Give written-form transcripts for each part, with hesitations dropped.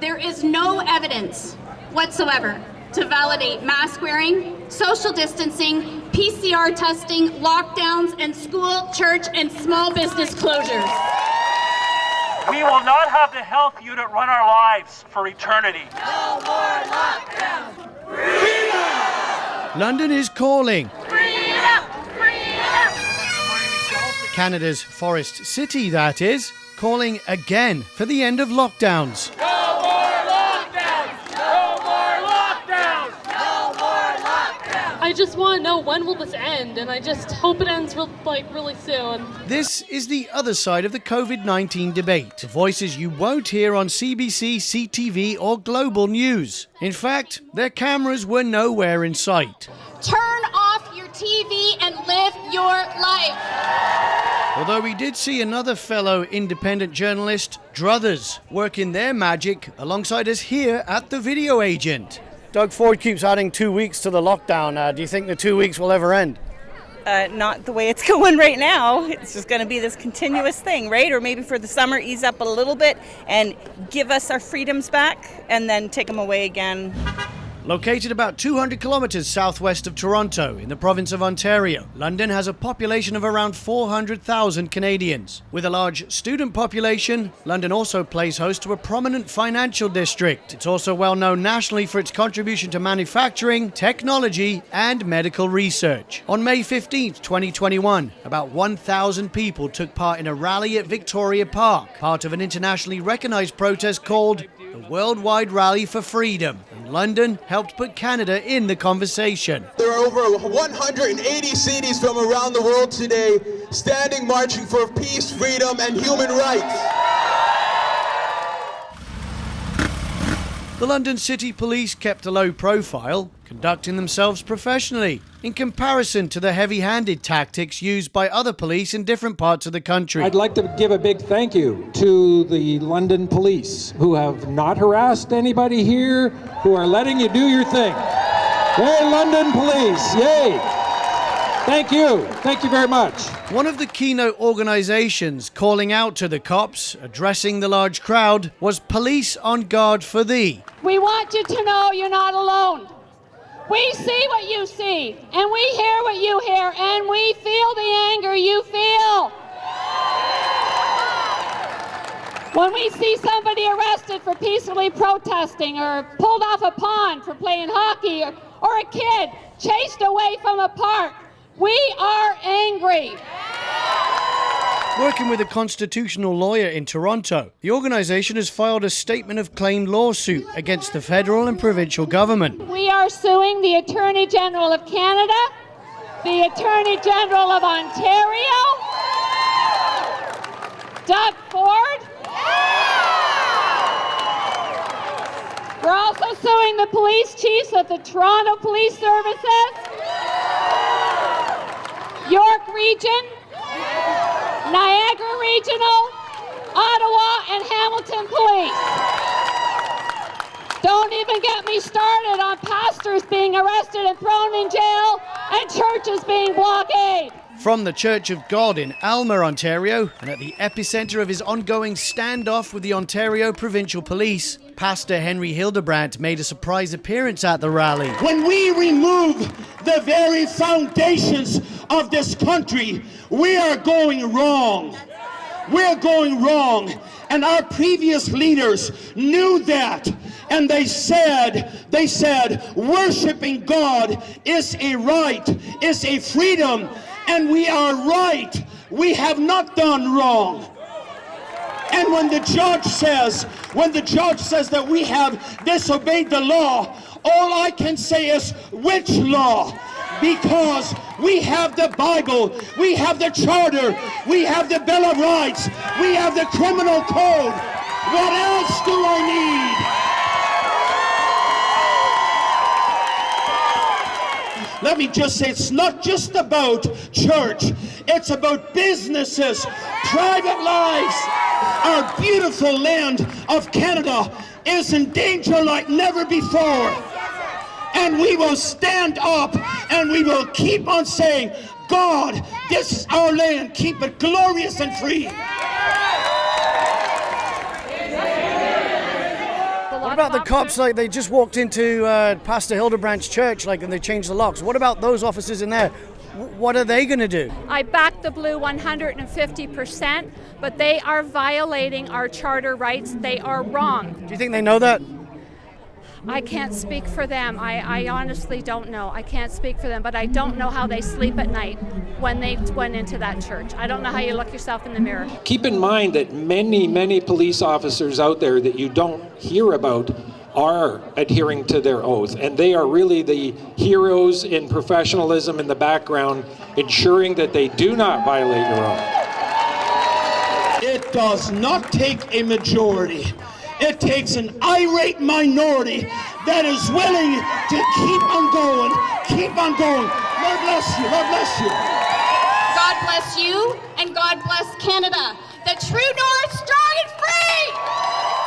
There is no evidence whatsoever to validate mask wearing, social distancing, PCR testing, lockdowns, and school, church, and small business closures. We will not have the health unit run our lives for eternity. No more lockdowns! Freedom! London is calling. Freedom! Freedom! Canada's Forest City, that is, calling again for the end of lockdowns. No more lockdowns! No more lockdowns! No more lockdowns! I just want to know, when will this end? And I just hope it ends really soon. This is the other side of the COVID-19 debate. The voices you won't hear on CBC, CTV or Global News. In fact, their cameras were nowhere in sight. Turn off your TV and live your life. Although we did see another fellow independent journalist, Druthers, working their magic alongside us here at the Video Agent. Doug Ford keeps adding 2 weeks to the lockdown. Do you think the 2 weeks will ever end? Not the way it's going right now. It's just going to be this continuous thing, right? Or maybe for the summer, ease up a little bit and give us our freedoms back and then take them away again. Located about 200 kilometres southwest of Toronto in the province of Ontario, London has a population of around 400,000 Canadians. With a large student population, London also plays host to a prominent financial district. It's also well known nationally for its contribution to manufacturing, technology and medical research. On May 15th, 2021, about 1,000 people took part in a rally at Victoria Park, part of an internationally recognised protest called the Worldwide Rally for Freedom. And London helped put Canada in the conversation. There are over 180 cities from around the world today standing, marching for peace, freedom, and human rights. The London City Police kept a low profile, conducting themselves professionally, in comparison to the heavy-handed tactics used by other police in different parts of the country. I'd like to give a big thank you to the London police, who have not harassed anybody here, who are letting you do your thing. Yay, London police, yay! Thank you very much. One of the keynote organisations calling out to the cops, addressing the large crowd, was Police on Guard for Thee. We want you to know you're not alone. We see what you see, and we hear what you hear, and we feel the anger you feel. When we see somebody arrested for peacefully protesting or pulled off a pond for playing hockey or a kid chased away from a park, we are angry. Working with a constitutional lawyer in Toronto, the organisation has filed a statement of claim lawsuit against the federal and provincial government. We are suing the Attorney General of Canada, the Attorney General of Ontario, Doug Ford. We're also suing the police chiefs of the Toronto Police Services, York Region, Niagara Regional, Ottawa, and Hamilton Police. Don't even get me started on pastors being arrested and thrown in jail and churches being blockaded. From the Church of God in Alma, Ontario, and at the epicentre of his ongoing standoff with the Ontario Provincial Police, Pastor Henry Hildebrandt made a surprise appearance at the rally. When we remove the very foundations of this country, we are going wrong. We're going wrong. And our previous leaders knew that. And they said, worshiping God is a right, is a freedom. And we are right. We have not done wrong. And when the judge says that we have disobeyed the law, all I can say is, which law? Because we have the Bible, we have the Charter, we have the Bill of Rights, we have the Criminal Code. What else do I need? Let me just say, it's not just about church, it's about businesses, private lives. Our beautiful land of Canada is in danger like never before. And we will stand up and we will keep on saying, God, this is our land, keep it glorious and free. The What about the cops? Like, they just walked into Pastor Hildebrandt's church, like, and they changed the locks. What about those officers in there? What are they going to do? I back the blue 150%, but they are violating our charter rights. They are wrong. Do you think they know that? I can't speak for them. I honestly don't know. I can't speak for them, but I don't know how they sleep at night when they went into that church. I don't know how you look yourself in the mirror. Keep in mind that many police officers out there that you don't hear about are adhering to their oath, and they are really the heroes in professionalism in the background, ensuring that they do not violate your oath. It does not take a majority. It takes an irate minority that is willing to keep on going, keep on going. Lord bless you, Lord bless you. God bless you, and God bless Canada. The true north, strong and free!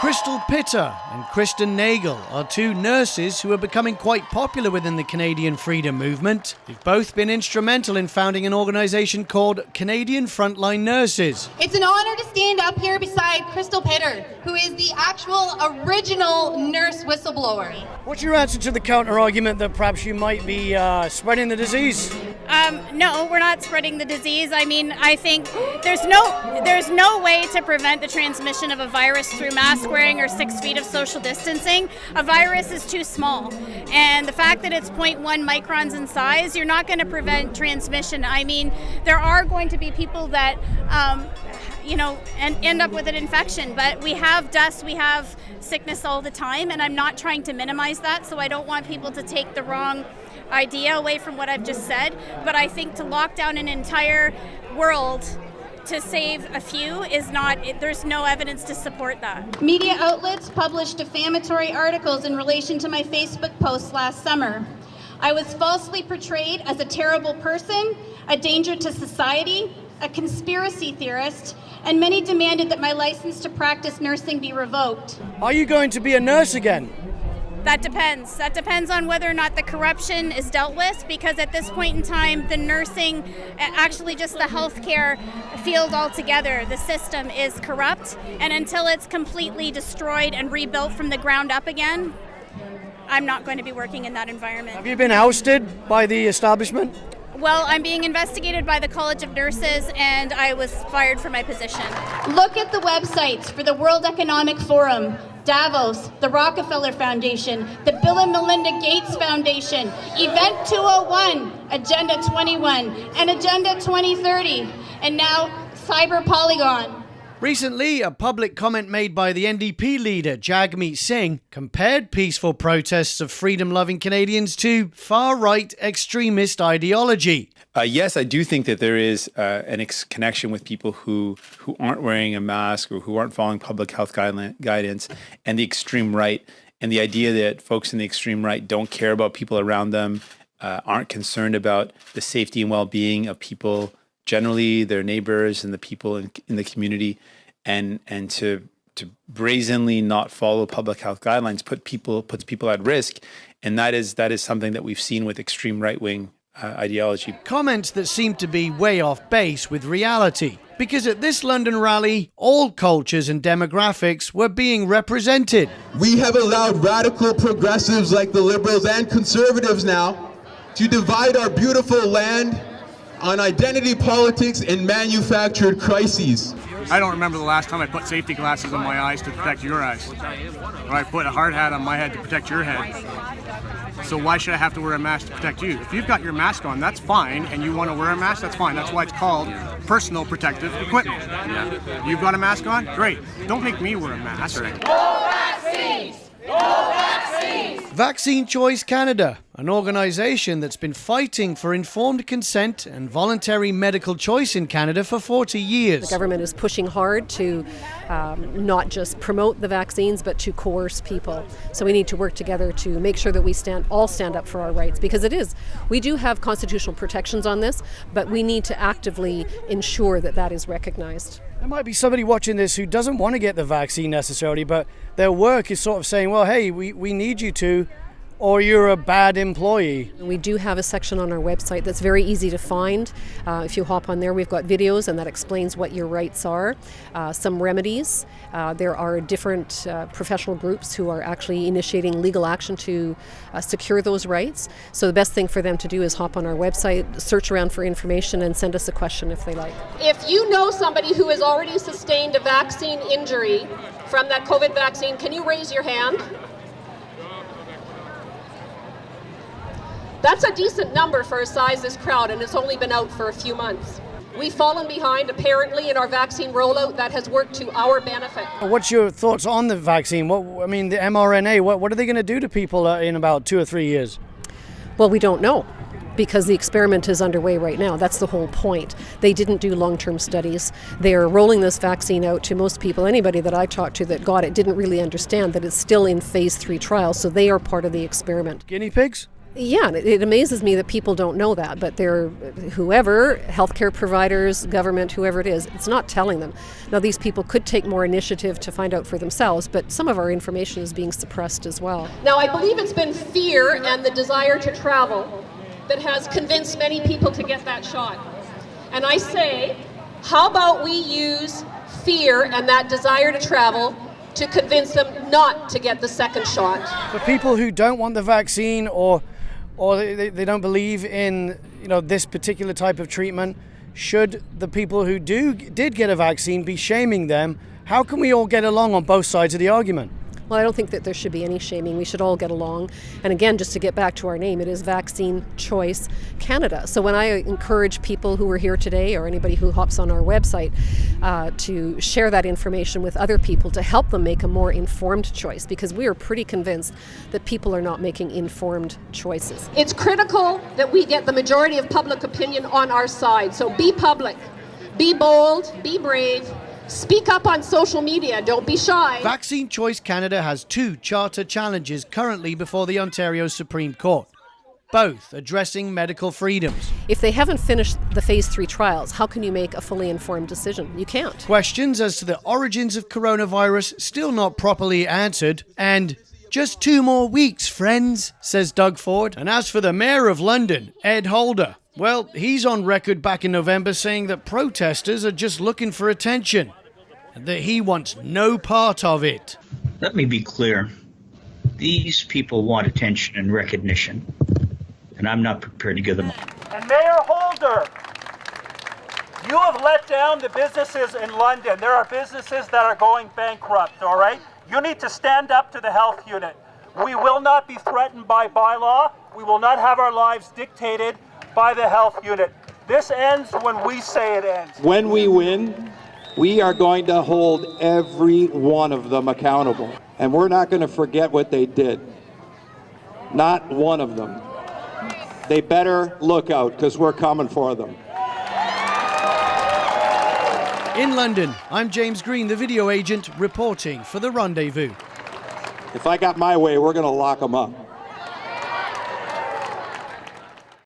Crystal Pitter and Kristen Nagel are two nurses who are becoming quite popular within the Canadian freedom movement. They've both been instrumental in founding an organisation called Canadian Frontline Nurses. It's an honor to stand up here beside Crystal Pitter, who is the actual original nurse whistleblower. What's your answer to the counter-argument that perhaps you might be spreading the disease? No, we're not spreading the disease. I mean, I think there's no way to prevent the transmission of a virus through mask wearing or 6 feet of social distancing. A virus is too small. And the fact that it's 0.1 microns in size, you're not going to prevent transmission. I mean, there are going to be people that, and end up with an infection. But we have dust, we have sickness all the time, and I'm not trying to minimize that, so I don't want people to take the wrong idea away from what I've just said. But I think to lock down an entire world to save a few is not, there's no evidence to support that. Media outlets published defamatory articles in relation to my Facebook posts last summer. I was falsely portrayed as a terrible person, a danger to society, a conspiracy theorist, and many demanded that my license to practice nursing be revoked. Are you going to be a nurse again? That depends. That depends on whether or not the corruption is dealt with, because at this point in time, the nursing, actually just the healthcare field altogether, the system is corrupt. And until it's completely destroyed and rebuilt from the ground up again, I'm not going to be working in that environment. Have you been ousted by the establishment? Well, I'm being investigated by the College of Nurses, and I was fired from my position. Look at the websites for the World Economic Forum, Davos, the Rockefeller Foundation, the Bill and Melinda Gates Foundation, Event 201, Agenda 21, and Agenda 2030, and now Cyber Polygon. Recently, a public comment made by the NDP leader, Jagmeet Singh, compared peaceful protests of freedom-loving Canadians to far-right extremist ideology. Yes, I do think that there is an connection with people who aren't wearing a mask or who aren't following public health guidance and the extreme right, and the idea that folks in the extreme right don't care about people around them, aren't concerned about the safety and well-being of people generally, their neighbors and the people in the community, and to brazenly not follow public health guidelines puts people at risk, and that is something that we've seen with extreme right-wing ideology. Comments that seem to be way off base with reality, because at this London rally, all cultures and demographics were being represented. We have allowed radical progressives like the Liberals and Conservatives now to divide our beautiful land on identity politics and manufactured crises. I don't remember the last time I put safety glasses on my eyes to protect your eyes, or I put a hard hat on my head to protect your head. So why should I have to wear a mask to protect you? If you've got your mask on, that's fine, and you want to wear a mask, that's fine. That's why it's called personal protective equipment. Yeah. You've got a mask on? Great. Don't make me wear a mask. No vaccines! No vaccines! Vaccine Choice Canada, an organisation that's been fighting for informed consent and voluntary medical choice in Canada for 40 years. The government is pushing hard to not just promote the vaccines, but to coerce people. So we need to work together to make sure that we all stand up for our rights, because we do have constitutional protections on this, but we need to actively ensure that that is recognized. There might be somebody watching this who doesn't want to get the vaccine necessarily, but their work is sort of saying, well, hey, we need you to. or you're a bad employee. We do have a section on our website that's very easy to find. If you hop on there, we've got videos and that explains what your rights are, some remedies. There are different professional groups who are actually initiating legal action to secure those rights. So the best thing for them to do is hop on our website, search around for information and send us a question if they like. If you know somebody who has already sustained a vaccine injury from that COVID vaccine, can you raise your hand? That's a decent number for a size this crowd, and it's only been out for a few months. We've fallen behind, apparently, in our vaccine rollout that has worked to our benefit. What's your thoughts on the vaccine? The mRNA, what are they going to do to people in about 2 or 3 years? Well, we don't know, because the experiment is underway right now. That's the whole point. They didn't do long-term studies. They're rolling this vaccine out to most people. Anybody that I talked to that got it didn't really understand that it's still in phase 3 trials, so they are part of the experiment. Guinea pigs? Yeah, it amazes me that people don't know that, but they're whoever, healthcare providers, government, whoever it is, it's not telling them. Now, these people could take more initiative to find out for themselves, but some of our information is being suppressed as well. Now, I believe it's been fear and the desire to travel that has convinced many people to get that shot. And I say, how about we use fear and that desire to travel to convince them not to get the second shot? For people who don't want the vaccine or they don't believe in this particular type of treatment, should the people who did get a vaccine be shaming them? How can we all get along on both sides of the argument? Well, I don't think that there should be any shaming. We should all get along. And again, just to get back to our name, it is Vaccine Choice Canada. So when I encourage people who are here today or anybody who hops on our website to share that information with other people to help them make a more informed choice, because we are pretty convinced that people are not making informed choices. It's critical that we get the majority of public opinion on our side. So be public, be bold, be brave. Speak up on social media, don't be shy. Vaccine Choice Canada has 2 charter challenges currently before the Ontario Supreme Court, both addressing medical freedoms. If they haven't finished the phase 3 trials, how can you make a fully informed decision? You can't. Questions as to the origins of coronavirus still not properly answered, and just 2 more weeks, friends, says Doug Ford. And as for the Mayor of London, Ed Holder, well, he's on record back in November saying that protesters are just looking for attention and that he wants no part of it. Let me be clear. These people want attention and recognition, and I'm not prepared to give them. And Mayor Holder, you have let down the businesses in London. There are businesses that are going bankrupt, all right? You need to stand up to the health unit. We will not be threatened by bylaw. We will not have our lives dictated by the health unit. This ends when we say it ends. When we win, we are going to hold every one of them accountable. And we're not going to forget what they did. Not one of them. They better look out, because we're coming for them. In London, I'm James Green, the video agent, reporting for the Rendezvous. If I got my way, we're going to lock them up.